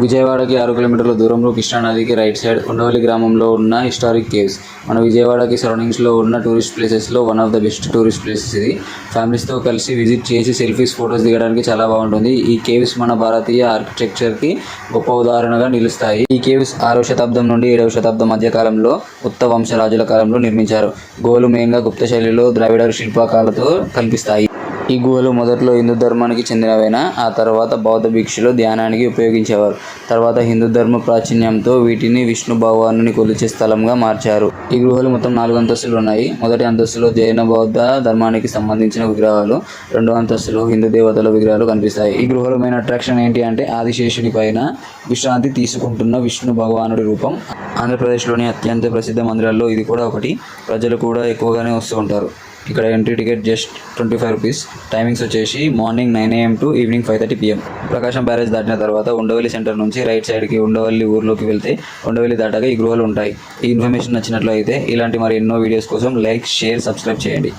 విజయవాడకి 6 కిలోమీటర్ల దూరంలో కృష్ణానదికి రైట్ సైడ్ ఉండవల్లి గ్రామంలో ఉన్న హిస్టారిక్ కేవ్స్. మన విజయవాడకి సరౌండింగ్స్లో ఉన్న టూరిస్ట్ ప్లేసెస్లో one of the best tourist places ఇది. ఫ్యామిలీస్తో కలిసి విజిట్ చేసి సెల్ఫీస్, ఫొటోస్ దిగడానికి చాలా బాగుంటుంది. ఈ కేవ్స్ మన భారతీయ ఆర్కిటెక్చర్కి గొప్ప ఉదాహరణగా నిలుస్తాయి. ఈ కేవ్స్ 6వ శతాబ్దం నుండి 7వ శతాబ్దం మధ్య కాలంలో ఉత్త వంశరాజుల కాలంలో నిర్మించారు. గుహలు మెయిన్గా గుప్త శైలిలో ద్రావిడ శిల్పకాలతో కనిపిస్తాయి. ఈ గుహలు మొదట్లో హిందూ ధర్మానికి చెందినవైనా ఆ తర్వాత బౌద్ధ భిక్షులు ధ్యానానికి ఉపయోగించేవారు. తర్వాత హిందూ ధర్మ ప్రాచుర్యంతో వీటిని విష్ణు భగవానుని కొలిచే స్థలంగా మార్చారు. ఈ గుహలు మొత్తం 4 అంతస్తులు ఉన్నాయి. మొదటి అంతస్తులో జైన బౌద్ధ ధర్మానికి సంబంధించిన విగ్రహాలు, 2వ అంతస్తులో హిందూ దేవతల విగ్రహాలు కనిపిస్తాయి. ఈ గుహలో మెయిన్ అట్రాక్షన్ ఏంటి అంటే ఆదిశేషుని పైన విశ్రాంతి తీసుకుంటున్న విష్ణు భగవానుడి రూపం. ఆంధ్రప్రదేశ్లోని అత్యంత ప్రసిద్ధ మందిరాల్లో ఇది కూడా ఒకటి. ప్రజలు కూడా ఎక్కువగానే వస్తూ ఉంటారు. ఇక్కడ entry ticket just 25 rupees. Timings వచ్చేసి morning 9 AM to evening 5:30 PM. Prakasam barrage దాటిన తర్వాత ఉండవల్లి సెంటర్ నుంచి రైట్ సైడ్కి ఉండవల్లి ఊర్లోకి వెళ్తే ఉండవల్లి దాటాక ఈ గృహాలు ఉంటాయి. ఈ ఇన్ఫర్మేషన్ నచ్చినట్లయితే ఇలాంటి మరి ఎన్నో వీడియోస్ కోసం లైక్, షేర్, సబ్స్క్రైబ్ చేయండి.